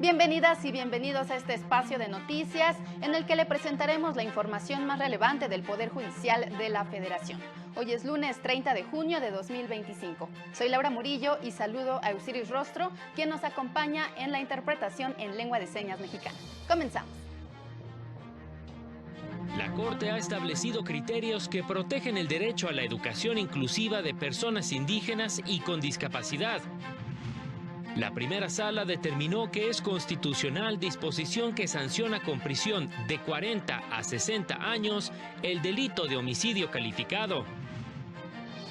Bienvenidas y bienvenidos a este espacio de noticias en el que le presentaremos la información más relevante del Poder Judicial de la Federación. Hoy es lunes 30 de junio de 2025. Soy Laura Murillo y saludo a Eusiris Rostro, quien nos acompaña en la interpretación en lengua de señas mexicana. Comenzamos. La Corte ha establecido criterios que protegen el derecho a la educación inclusiva de personas indígenas y con discapacidad. La primera sala determinó que es constitucional disposición que sanciona con prisión de 40 a 60 años el delito de homicidio calificado.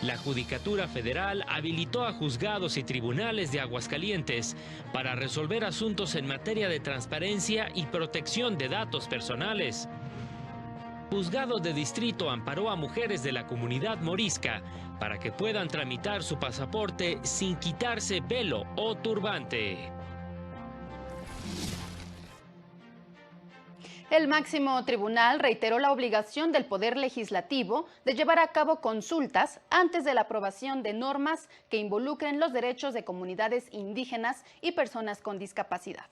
La Judicatura Federal habilitó a juzgados y tribunales de Aguascalientes para resolver asuntos en materia de transparencia y protección de datos personales. Juzgado de Distrito amparó a mujeres de la comunidad morisca para que puedan tramitar su pasaporte sin quitarse velo o turbante. El máximo tribunal reiteró la obligación del Poder Legislativo de llevar a cabo consultas antes de la aprobación de normas que involucren los derechos de comunidades indígenas y personas con discapacidad.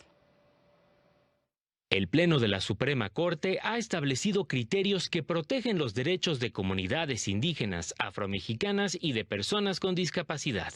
El Pleno de la Suprema Corte ha establecido criterios que protegen los derechos de comunidades indígenas, afromexicanas y de personas con discapacidad,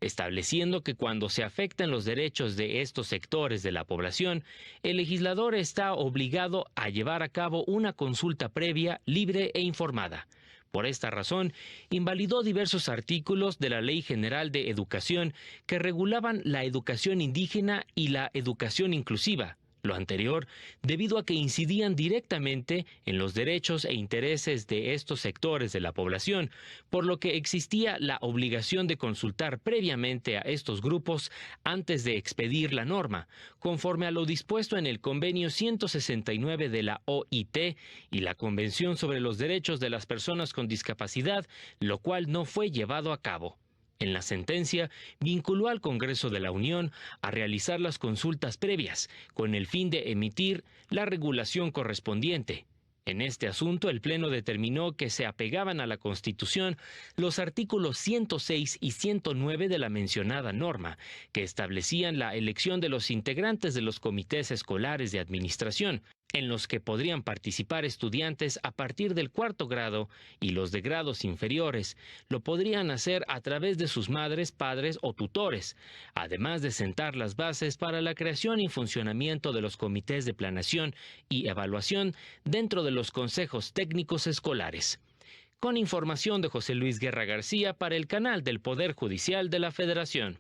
estableciendo que cuando se afectan los derechos de estos sectores de la población, el legislador está obligado a llevar a cabo una consulta previa, libre e informada. Por esta razón, invalidó diversos artículos de la Ley General de Educación que regulaban la educación indígena y la educación inclusiva. Lo anterior, debido a que incidían directamente en los derechos e intereses de estos sectores de la población, por lo que existía la obligación de consultar previamente a estos grupos antes de expedir la norma, conforme a lo dispuesto en el Convenio 169 de la OIT y la Convención sobre los Derechos de las Personas con Discapacidad, lo cual no fue llevado a cabo. En la sentencia, vinculó al Congreso de la Unión a realizar las consultas previas, con el fin de emitir la regulación correspondiente. En este asunto, el Pleno determinó que se apegaban a la Constitución los artículos 106 y 109 de la mencionada norma, que establecían la elección de los integrantes de los comités escolares de administración, en los que podrían participar estudiantes a partir del cuarto grado, y los de grados inferiores lo podrían hacer a través de sus madres, padres o tutores, además de sentar las bases para la creación y funcionamiento de los comités de planeación y evaluación dentro de los consejos técnicos escolares. Con información de José Luis Guerra García para el canal del Poder Judicial de la Federación.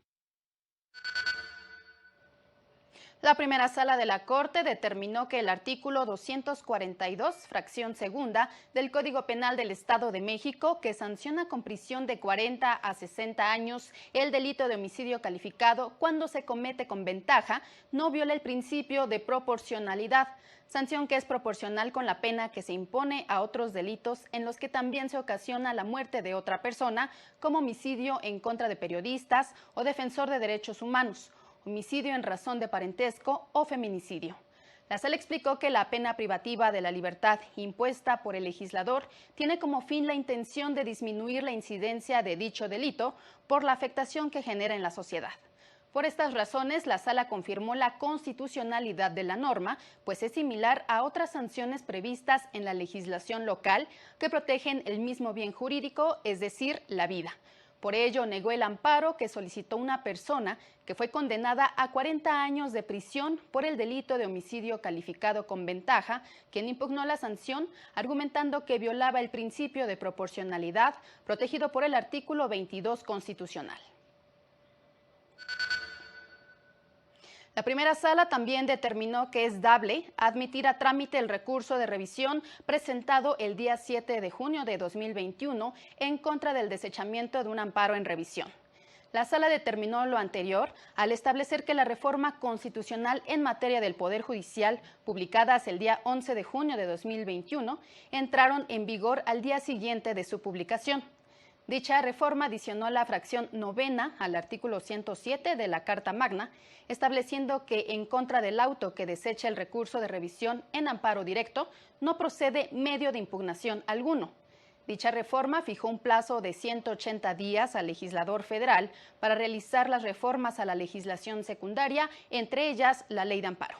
La primera sala de la Corte determinó que el artículo 242, fracción segunda, del Código Penal del Estado de México, que sanciona con prisión de 40 a 60 años el delito de homicidio calificado cuando se comete con ventaja, no viola el principio de proporcionalidad, sanción que es proporcional con la pena que se impone a otros delitos en los que también se ocasiona la muerte de otra persona, como homicidio en contra de periodistas o defensor de derechos humanos, homicidio en razón de parentesco o feminicidio. La sala explicó que la pena privativa de la libertad impuesta por el legislador tiene como fin la intención de disminuir la incidencia de dicho delito por la afectación que genera en la sociedad. Por estas razones, la sala confirmó la constitucionalidad de la norma, pues es similar a otras sanciones previstas en la legislación local que protegen el mismo bien jurídico, es decir, la vida. Por ello, negó el amparo que solicitó una persona que fue condenada a 40 años de prisión por el delito de homicidio calificado con ventaja, quien impugnó la sanción argumentando que violaba el principio de proporcionalidad protegido por el artículo 22 constitucional. La primera sala también determinó que es dable admitir a trámite el recurso de revisión presentado el día 7 de junio de 2021 en contra del desechamiento de un amparo en revisión. La sala determinó lo anterior al establecer que la reforma constitucional en materia del Poder Judicial, publicadas el día 11 de junio de 2021, entraron en vigor al día siguiente de su publicación. Dicha reforma adicionó la fracción novena al artículo 107 de la Carta Magna, estableciendo que en contra del auto que desecha el recurso de revisión en amparo directo no procede medio de impugnación alguno. Dicha reforma fijó un plazo de 180 días al legislador federal para realizar las reformas a la legislación secundaria, entre ellas la Ley de Amparo.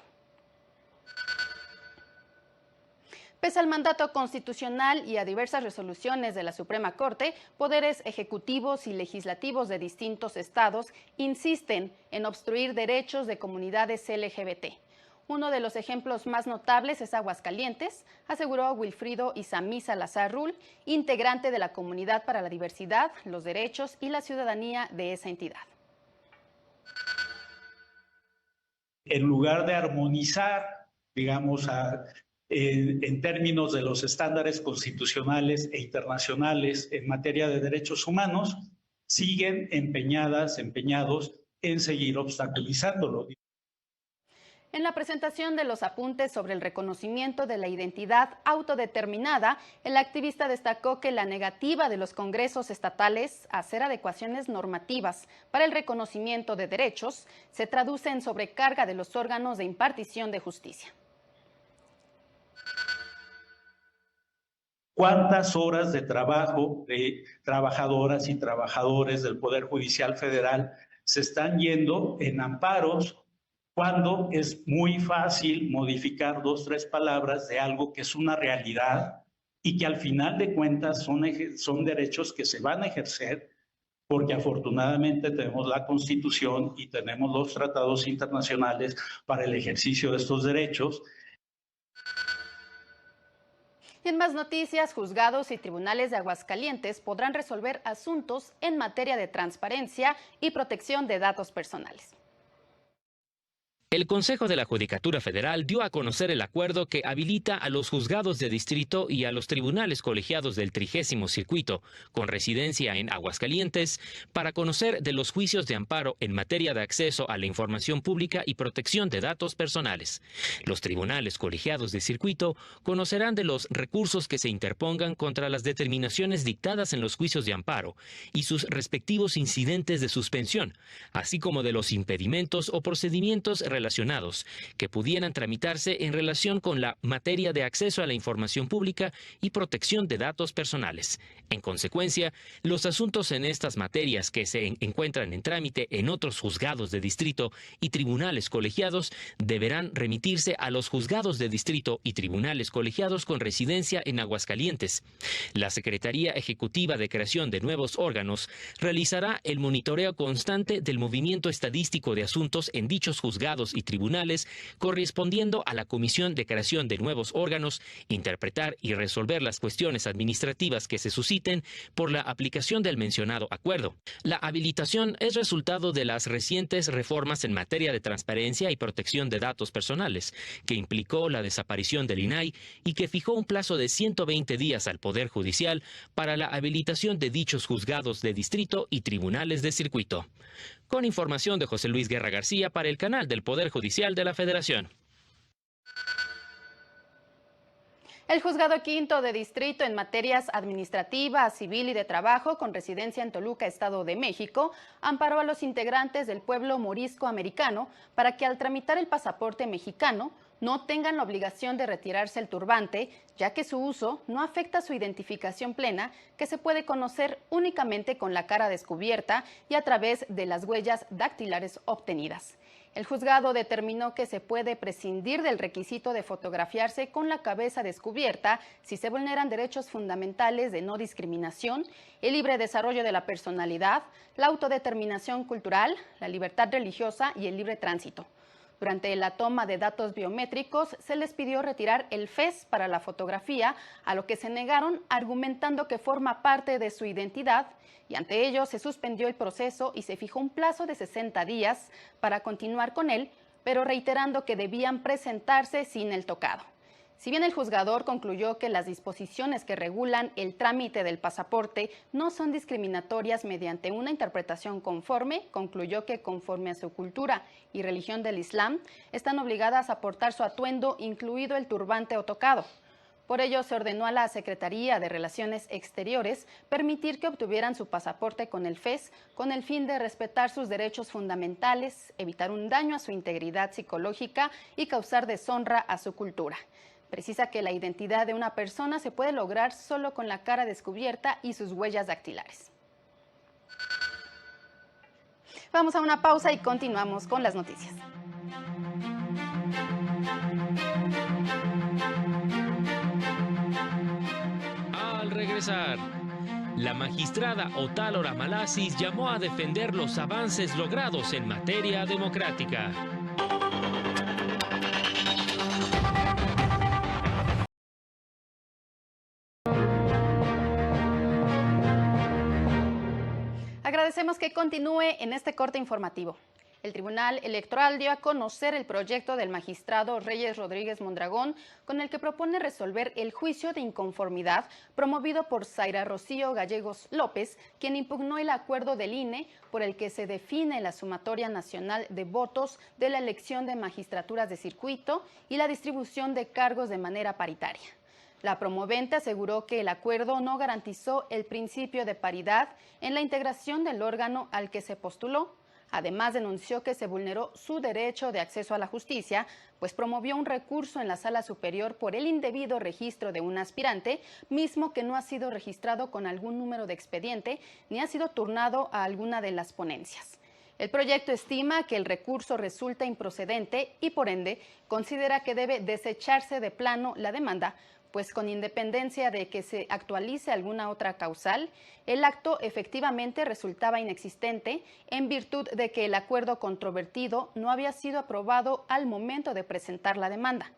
Pese al mandato constitucional y a diversas resoluciones de la Suprema Corte, poderes ejecutivos y legislativos de distintos estados insisten en obstruir derechos de comunidades LGBT. Uno de los ejemplos más notables es Aguascalientes, aseguró Wilfrido Isamí Salazar Rull, integrante de la Comunidad para la Diversidad, los Derechos y la Ciudadanía de esa entidad. En lugar de armonizar, digamos, en términos de los estándares constitucionales e internacionales en materia de derechos humanos, siguen empeñados en seguir obstaculizándolo. En la presentación de los apuntes sobre el reconocimiento de la identidad autodeterminada, el activista destacó que la negativa de los congresos estatales a hacer adecuaciones normativas para el reconocimiento de derechos se traduce en sobrecarga de los órganos de impartición de justicia. ¿Cuántas horas de trabajo de trabajadoras y trabajadores del Poder Judicial Federal se están yendo en amparos cuando es muy fácil modificar 2 o 3 palabras de algo que es una realidad y que al final de cuentas son derechos que se van a ejercer porque afortunadamente tenemos la Constitución y tenemos los tratados internacionales para el ejercicio de estos derechos? En más noticias, juzgados y tribunales de Aguascalientes podrán resolver asuntos en materia de transparencia y protección de datos personales. El Consejo de la Judicatura Federal dio a conocer el acuerdo que habilita a los juzgados de distrito y a los tribunales colegiados del 30º Circuito, con residencia en Aguascalientes, para conocer de los juicios de amparo en materia de acceso a la información pública y protección de datos personales. Los tribunales colegiados de circuito conocerán de los recursos que se interpongan contra las determinaciones dictadas en los juicios de amparo y sus respectivos incidentes de suspensión, así como de los impedimentos o procedimientos relacionados que pudieran tramitarse en relación con la materia de acceso a la información pública y protección de datos personales. En consecuencia, los asuntos en estas materias que se encuentran en trámite en otros juzgados de distrito y tribunales colegiados deberán remitirse a los juzgados de distrito y tribunales colegiados con residencia en Aguascalientes. La Secretaría Ejecutiva de Creación de Nuevos Órganos realizará el monitoreo constante del movimiento estadístico de asuntos en dichos juzgados y tribunales, correspondiendo a la Comisión de Creación de Nuevos Órganos, interpretar y resolver las cuestiones administrativas que se susciten por la aplicación del mencionado acuerdo. La habilitación es resultado de las recientes reformas en materia de transparencia y protección de datos personales, que implicó la desaparición del INAI y que fijó un plazo de 120 días al Poder Judicial para la habilitación de dichos juzgados de distrito y tribunales de circuito. Con información de José Luis Guerra García para el canal del Poder Judicial de la Federación. El Juzgado Quinto de Distrito en materias administrativas, civil y de trabajo, con residencia en Toluca, Estado de México, amparó a los integrantes del pueblo morisco americano para que al tramitar el pasaporte mexicano no tengan la obligación de retirarse el turbante, ya que su uso no afecta su identificación plena, que se puede conocer únicamente con la cara descubierta y a través de las huellas dactilares obtenidas. El juzgado determinó que se puede prescindir del requisito de fotografiarse con la cabeza descubierta si se vulneran derechos fundamentales de no discriminación, el libre desarrollo de la personalidad, la autodeterminación cultural, la libertad religiosa y el libre tránsito. Durante la toma de datos biométricos se les pidió retirar el fez para la fotografía, a lo que se negaron argumentando que forma parte de su identidad, y ante ello se suspendió el proceso y se fijó un plazo de 60 días para continuar con él, pero reiterando que debían presentarse sin el tocado. Si bien el juzgador concluyó que las disposiciones que regulan el trámite del pasaporte no son discriminatorias mediante una interpretación conforme, concluyó que conforme a su cultura y religión del Islam, están obligadas a portar su atuendo, incluido el turbante o tocado. Por ello, se ordenó a la Secretaría de Relaciones Exteriores permitir que obtuvieran su pasaporte con el fez, con el fin de respetar sus derechos fundamentales, evitar un daño a su integridad psicológica y causar deshonra a su cultura. Precisa que la identidad de una persona se puede lograr solo con la cara descubierta y sus huellas dactilares. Vamos a una pausa y continuamos con las noticias. Al regresar, la magistrada Otálora Malasis llamó a defender los avances logrados en materia democrática. Agradecemos que continúe en este corte informativo. El Tribunal Electoral dio a conocer el proyecto del magistrado Reyes Rodríguez Mondragón, con el que propone resolver el juicio de inconformidad promovido por Zaira Rocío Gallegos López, quien impugnó el acuerdo del INE por el que se define la sumatoria nacional de votos de la elección de magistraturas de circuito y la distribución de cargos de manera paritaria. La promovente aseguró que el acuerdo no garantizó el principio de paridad en la integración del órgano al que se postuló. Además, denunció que se vulneró su derecho de acceso a la justicia, pues promovió un recurso en la Sala Superior por el indebido registro de un aspirante, mismo que no ha sido registrado con algún número de expediente ni ha sido turnado a alguna de las ponencias. El proyecto estima que el recurso resulta improcedente y, por ende, considera que debe desecharse de plano la demanda, pues con independencia de que se actualice alguna otra causal, el acto efectivamente resultaba inexistente en virtud de que el acuerdo controvertido no había sido aprobado al momento de presentar la demanda.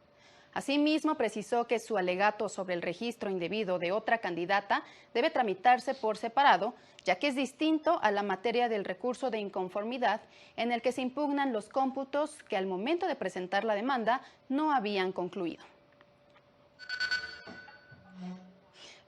Asimismo, precisó que su alegato sobre el registro indebido de otra candidata debe tramitarse por separado, ya que es distinto a la materia del recurso de inconformidad, en el que se impugnan los cómputos que al momento de presentar la demanda no habían concluido.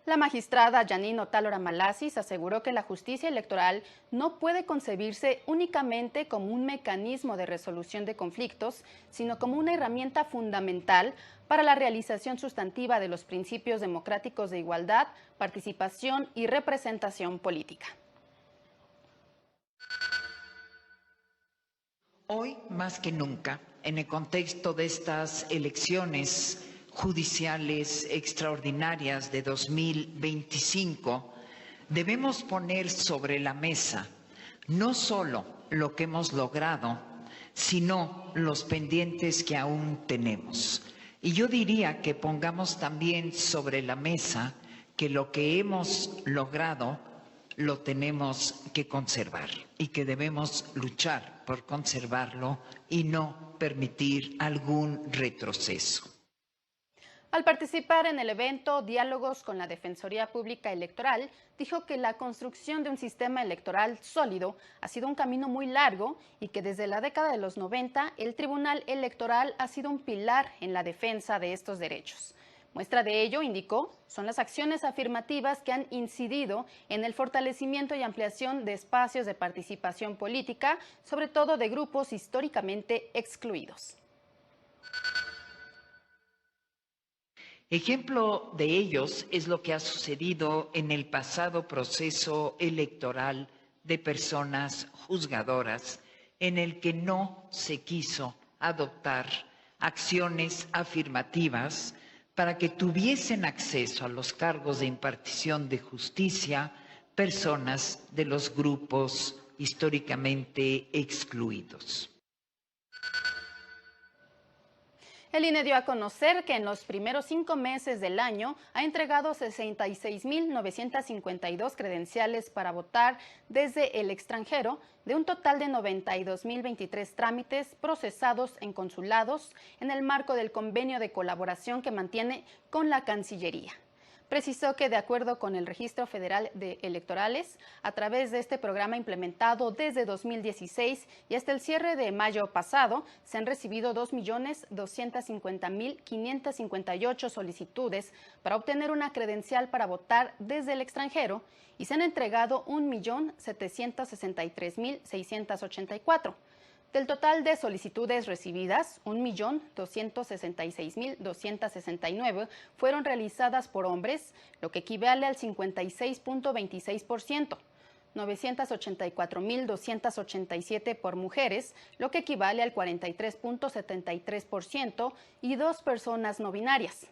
La magistrada Janine Otálora Malasis aseguró que la justicia electoral no puede concebirse únicamente como un mecanismo de resolución de conflictos, sino como una herramienta fundamental para la realización sustantiva de los principios democráticos de igualdad, participación y representación política. Hoy, más que nunca, en el contexto de estas elecciones judiciales extraordinarias de 2025, debemos poner sobre la mesa no solo lo que hemos logrado, sino los pendientes que aún tenemos. Y yo diría que pongamos también sobre la mesa que lo que hemos logrado lo tenemos que conservar y que debemos luchar por conservarlo y no permitir algún retroceso. Al participar en el evento Diálogos con la Defensoría Pública Electoral, dijo que la construcción de un sistema electoral sólido ha sido un camino muy largo y que desde la década de los 90 el Tribunal Electoral ha sido un pilar en la defensa de estos derechos. Muestra de ello, indicó, son las acciones afirmativas que han incidido en el fortalecimiento y ampliación de espacios de participación política, sobre todo de grupos históricamente excluidos. Ejemplo de ellos es lo que ha sucedido en el pasado proceso electoral de personas juzgadoras, en el que no se quiso adoptar acciones afirmativas para que tuviesen acceso a los cargos de impartición de justicia personas de los grupos históricamente excluidos. El INE dio a conocer que en los primeros 5 meses del año ha entregado 66.952 credenciales para votar desde el extranjero, de un total de 92.023 trámites procesados en consulados en el marco del convenio de colaboración que mantiene con la Cancillería. Precisó que de acuerdo con el Registro Federal de Electorales, a través de este programa implementado desde 2016 y hasta el cierre de mayo pasado, se han recibido 2.250.558 solicitudes para obtener una credencial para votar desde el extranjero y se han entregado 1.763.684. Del total de solicitudes recibidas, 1.266.269 fueron realizadas por hombres, lo que equivale al 56.26%. 984.287 por mujeres, lo que equivale al 43.73%, y 2 personas no binarias.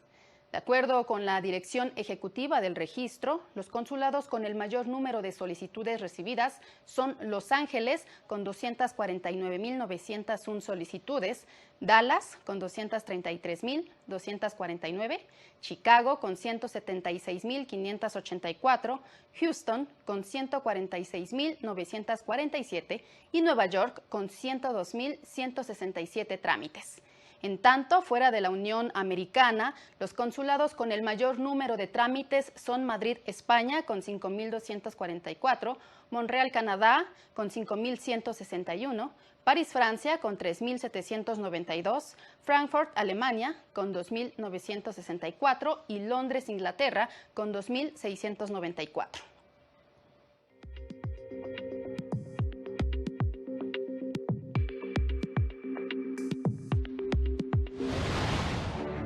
De acuerdo con la Dirección Ejecutiva del Registro, los consulados con el mayor número de solicitudes recibidas son Los Ángeles, con 249.901 solicitudes, Dallas, con 233.249, Chicago, con 176.584, Houston, con 146.947 y Nueva York, con 102.167 trámites. En tanto, fuera de la Unión Americana, los consulados con el mayor número de trámites son Madrid, España, con 5.244, Montreal, Canadá, con 5.161, París, Francia, con 3.792, Frankfurt, Alemania, con 2.964 y Londres, Inglaterra, con 2.694.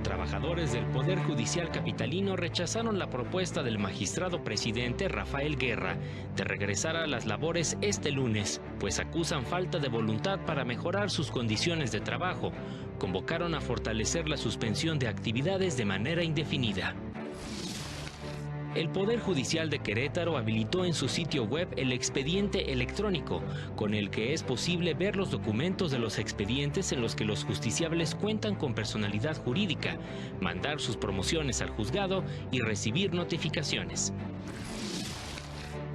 Trabajadores del Poder Judicial capitalino rechazaron la propuesta del magistrado presidente Rafael Guerra de regresar a las labores este lunes, pues acusan falta de voluntad para mejorar sus condiciones de trabajo. Convocaron a fortalecer la suspensión de actividades de manera indefinida. El Poder Judicial de Querétaro habilitó en su sitio web el expediente electrónico, con el que es posible ver los documentos de los expedientes en los que los justiciables cuentan con personalidad jurídica, mandar sus promociones al juzgado y recibir notificaciones.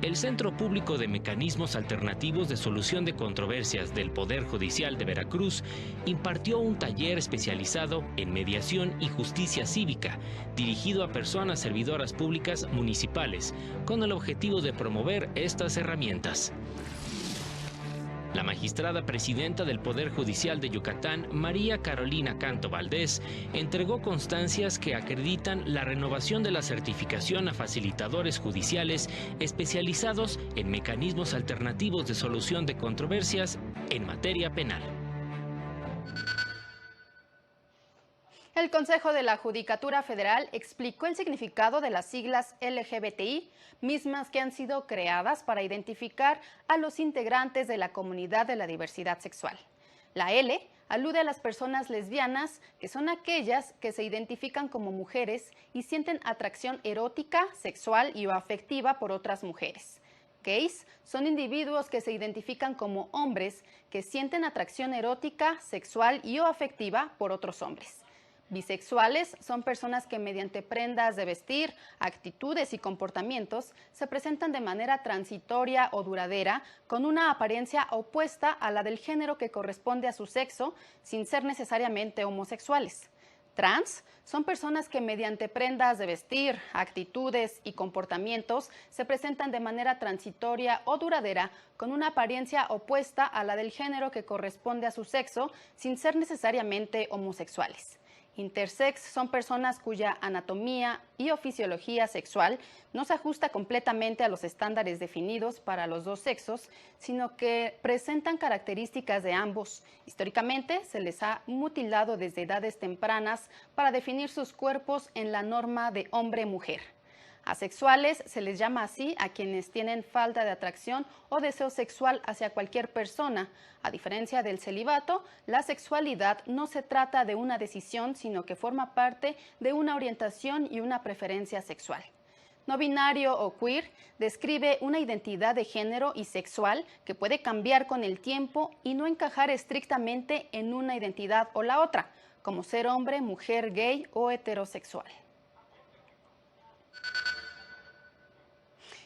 El Centro Público de Mecanismos Alternativos de Solución de Controversias del Poder Judicial de Veracruz impartió un taller especializado en mediación y justicia cívica, dirigido a personas servidoras públicas municipales, con el objetivo de promover estas herramientas. La magistrada presidenta del Poder Judicial de Yucatán, María Carolina Canto Valdés, entregó constancias que acreditan la renovación de la certificación a facilitadores judiciales especializados en mecanismos alternativos de solución de controversias en materia penal. El Consejo de la Judicatura Federal explicó el significado de las siglas LGBTI, mismas que han sido creadas para identificar a los integrantes de la comunidad de la diversidad sexual. La L alude a las personas lesbianas, que son aquellas que se identifican como mujeres y sienten atracción erótica, sexual y o afectiva por otras mujeres. Gays son individuos que se identifican como hombres, que sienten atracción erótica, sexual y o afectiva por otros hombres. Bisexuales son personas que mediante prendas de vestir, actitudes y comportamientos se presentan de manera transitoria o duradera con una apariencia opuesta a la del género que corresponde a su sexo, sin ser necesariamente homosexuales. Trans son personas que mediante prendas de vestir, actitudes y comportamientos se presentan de manera transitoria o duradera con una apariencia opuesta a la del género que corresponde a su sexo, sin ser necesariamente homosexuales. Intersex son personas cuya anatomía y o fisiología sexual no se ajusta completamente a los estándares definidos para los dos sexos, sino que presentan características de ambos. Históricamente se les ha mutilado desde edades tempranas para definir sus cuerpos en la norma de hombre-mujer. Asexuales se les llama así a quienes tienen falta de atracción o deseo sexual hacia cualquier persona. A diferencia del celibato, la sexualidad no se trata de una decisión, sino que forma parte de una orientación y una preferencia sexual. No binario o queer describe una identidad de género y sexual que puede cambiar con el tiempo y no encajar estrictamente en una identidad o la otra, como ser hombre, mujer, gay o heterosexual.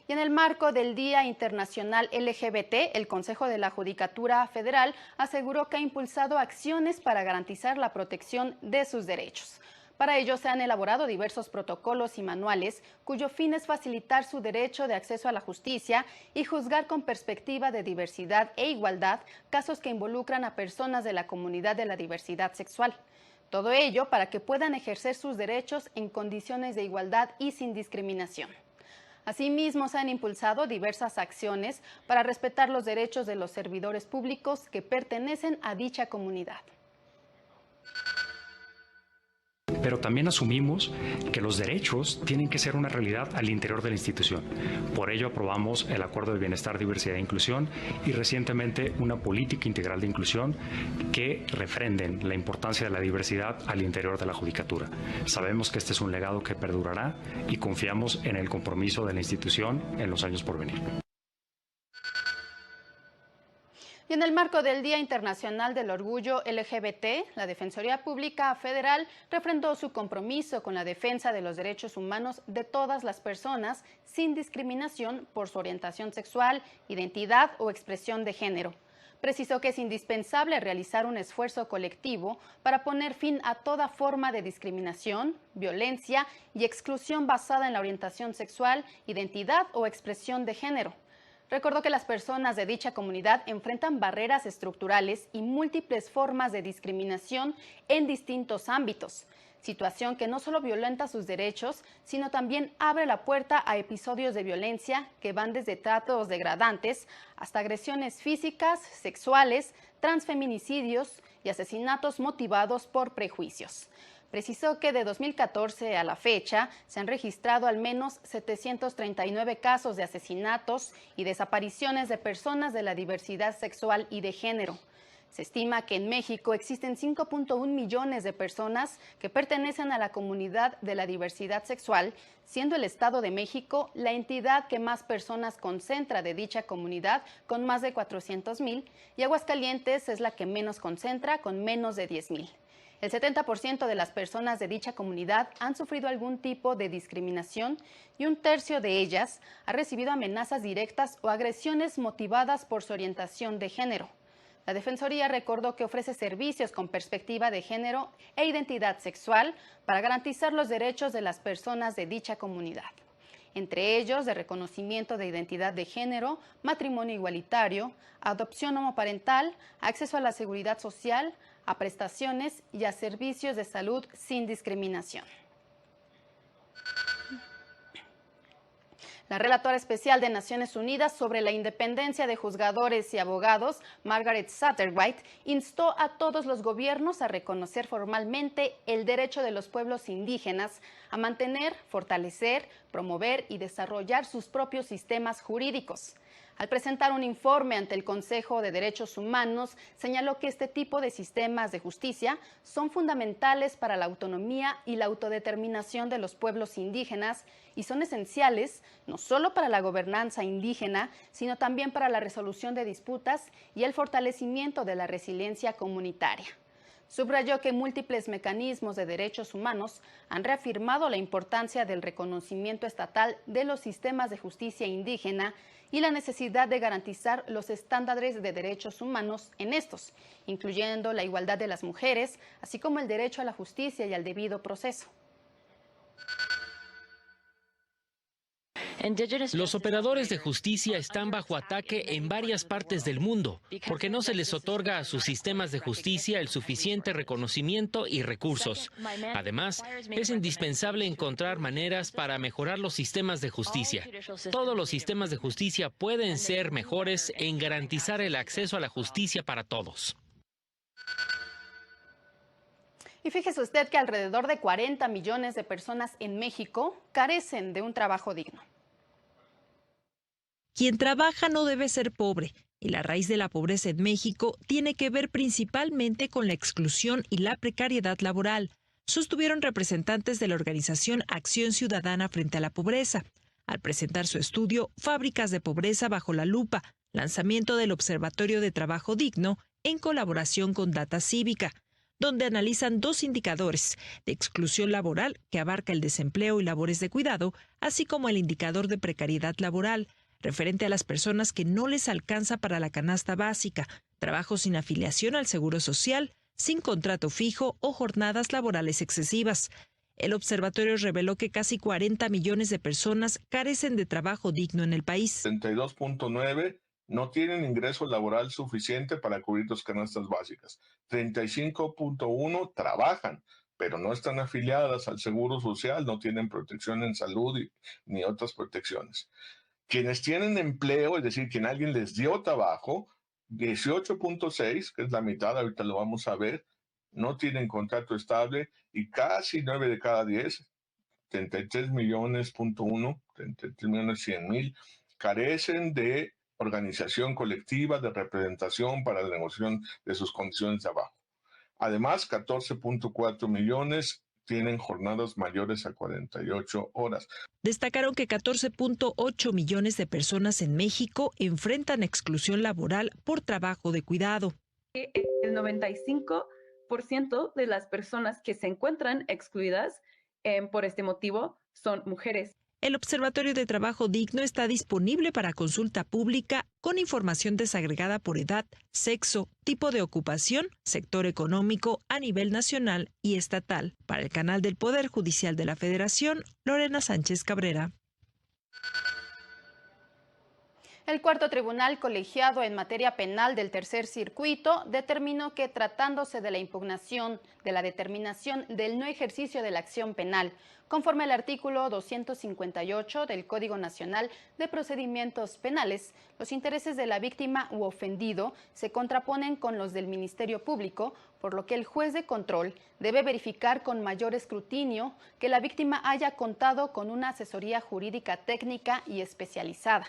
Y en el marco del Día Internacional LGBT, el Consejo de la Judicatura Federal aseguró que ha impulsado acciones para garantizar la protección de sus derechos. Para ello se han elaborado diversos protocolos y manuales cuyo fin es facilitar su derecho de acceso a la justicia y juzgar con perspectiva de diversidad e igualdad casos que involucran a personas de la comunidad de la diversidad sexual. Todo ello para que puedan ejercer sus derechos en condiciones de igualdad y sin discriminación. Asimismo, se han impulsado diversas acciones para respetar los derechos de los servidores públicos que pertenecen a dicha comunidad. pero también asumimos que los derechos tienen que ser una realidad al interior de la institución. Por ello aprobamos el Acuerdo de Bienestar, Diversidad e Inclusión y recientemente una política integral de inclusión que refrenden la importancia de la diversidad al interior de la judicatura. Sabemos que este es un legado que perdurará y confiamos en el compromiso de la institución en los años por venir. Y en el marco del Día Internacional del Orgullo LGBT, la Defensoría Pública Federal refrendó su compromiso con la defensa de los derechos humanos de todas las personas sin discriminación por su orientación sexual, identidad o expresión de género. Precisó que es indispensable realizar un esfuerzo colectivo para poner fin a toda forma de discriminación, violencia y exclusión basada en la orientación sexual, identidad o expresión de género. Recordó que las personas de dicha comunidad enfrentan barreras estructurales y múltiples formas de discriminación en distintos ámbitos, situación que no solo violenta sus derechos, sino también abre la puerta a episodios de violencia que van desde tratos degradantes hasta agresiones físicas, sexuales, transfeminicidios y asesinatos motivados por prejuicios. Precisó que de 2014 a la fecha se han registrado al menos 739 casos de asesinatos y desapariciones de personas de la diversidad sexual y de género. Se estima que en México existen 5.1 millones de personas que pertenecen a la comunidad de la diversidad sexual, siendo el Estado de México la entidad que más personas concentra de dicha comunidad, con más de 400,000, y Aguascalientes es la que menos concentra, con menos de 10,000. El 70% de las personas de dicha comunidad han sufrido algún tipo de discriminación y un tercio de ellas ha recibido amenazas directas o agresiones motivadas por su orientación de género. La Defensoría recordó que ofrece servicios con perspectiva de género e identidad sexual para garantizar los derechos de las personas de dicha comunidad. Entre ellos, de reconocimiento de identidad de género, matrimonio igualitario, adopción homoparental, acceso a la seguridad social, a prestaciones y a servicios de salud sin discriminación. La relatora especial de Naciones Unidas sobre la independencia de juzgadores y abogados, Margaret Satterwhite, instó a todos los gobiernos a reconocer formalmente el derecho de los pueblos indígenas a mantener, fortalecer, promover y desarrollar sus propios sistemas jurídicos. Al presentar un informe ante el Consejo de Derechos Humanos, señaló que este tipo de sistemas de justicia son fundamentales para la autonomía y la autodeterminación de los pueblos indígenas y son esenciales no solo para la gobernanza indígena, sino también para la resolución de disputas y el fortalecimiento de la resiliencia comunitaria. Subrayó que múltiples mecanismos de derechos humanos han reafirmado la importancia del reconocimiento estatal de los sistemas de justicia indígena y la necesidad de garantizar los estándares de derechos humanos en estos, incluyendo la igualdad de las mujeres, así como el derecho a la justicia y al debido proceso. Los operadores de justicia están bajo ataque en varias partes del mundo porque no se les otorga a sus sistemas de justicia el suficiente reconocimiento y recursos. Además, es indispensable encontrar maneras para mejorar los sistemas de justicia. Todos los sistemas de justicia pueden ser mejores en garantizar el acceso a la justicia para todos. Y fíjese usted que alrededor de 40 millones de personas en México carecen de un trabajo digno. Quien trabaja no debe ser pobre, y la raíz de la pobreza en México tiene que ver principalmente con la exclusión y la precariedad laboral, sostuvieron representantes de la organización Acción Ciudadana frente a la pobreza, al presentar su estudio Fábricas de Pobreza bajo la lupa, lanzamiento del Observatorio de Trabajo Digno en colaboración con Data Cívica, donde analizan dos indicadores de exclusión laboral que abarca el desempleo y labores de cuidado, así como el indicador de precariedad laboral, referente a las personas que no les alcanza para la canasta básica, trabajo sin afiliación al Seguro Social, sin contrato fijo o jornadas laborales excesivas. El observatorio reveló que casi 40 millones de personas carecen de trabajo digno en el país. 32.9 no tienen ingreso laboral suficiente para cubrir las canastas básicas. 35.1 trabajan, pero no están afiliadas al Seguro Social, no tienen protección en salud ni otras protecciones. Quienes tienen empleo, es decir, quien alguien les dio trabajo, 18.6, que es la mitad, ahorita lo vamos a ver, no tienen contrato estable y casi 9 de cada 10, 33 millones, 33 millones 100 mil, carecen de organización colectiva, de representación para la negociación de sus condiciones de trabajo. Además, 14.4 millones tienen jornadas mayores a 48 horas. Destacaron que 14.8 millones de personas en México enfrentan exclusión laboral por trabajo de cuidado. El 95% de las personas que se encuentran excluidas por este motivo son mujeres. El Observatorio de Trabajo Digno está disponible para consulta pública con información desagregada por edad, sexo, tipo de ocupación, sector económico a nivel nacional y estatal. Para el canal del Poder Judicial de la Federación, Lorena Sánchez Cabrera. El cuarto tribunal colegiado en materia penal del Tercer Circuito determinó que, tratándose de la impugnación de la determinación del no ejercicio de la acción penal, conforme al artículo 258 del Código Nacional de Procedimientos Penales, los intereses de la víctima u ofendido se contraponen con los del Ministerio Público, por lo que el juez de control debe verificar con mayor escrutinio que la víctima haya contado con una asesoría jurídica técnica y especializada.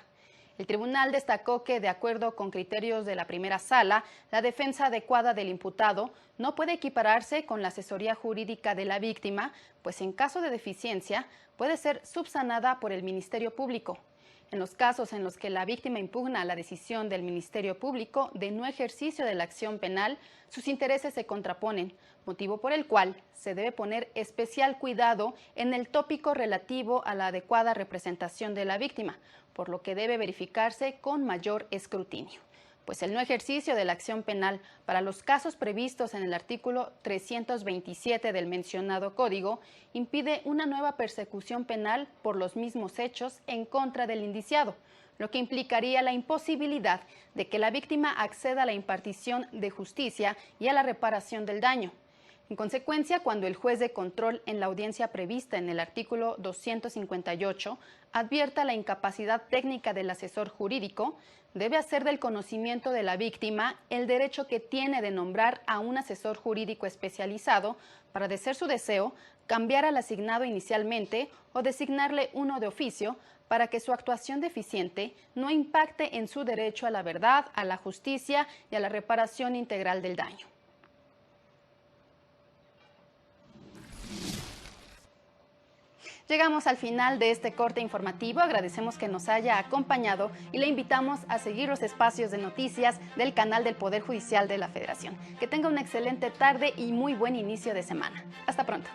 El tribunal destacó que, de acuerdo con criterios de la primera sala, la defensa adecuada del imputado no puede equipararse con la asesoría jurídica de la víctima, pues en caso de deficiencia puede ser subsanada por el Ministerio Público. En los casos en los que la víctima impugna la decisión del Ministerio Público de no ejercicio de la acción penal, sus intereses se contraponen, motivo por el cual se debe poner especial cuidado en el tópico relativo a la adecuada representación de la víctima, por lo que debe verificarse con mayor escrutinio, pues el no ejercicio de la acción penal para los casos previstos en el artículo 327 del mencionado código impide una nueva persecución penal por los mismos hechos en contra del indiciado, lo que implicaría la imposibilidad de que la víctima acceda a la impartición de justicia y a la reparación del daño. En consecuencia, cuando el juez de control en la audiencia prevista en el artículo 258 advierta la incapacidad técnica del asesor jurídico, debe hacer del conocimiento de la víctima el derecho que tiene de nombrar a un asesor jurídico especializado para, de ser su deseo, cambiar al asignado inicialmente o designarle uno de oficio para que su actuación deficiente no impacte en su derecho a la verdad, a la justicia y a la reparación integral del daño. Llegamos al final de este corte informativo, agradecemos que nos haya acompañado y le invitamos a seguir los espacios de noticias del canal del Poder Judicial de la Federación. Que tenga una excelente tarde y muy buen inicio de semana. Hasta pronto.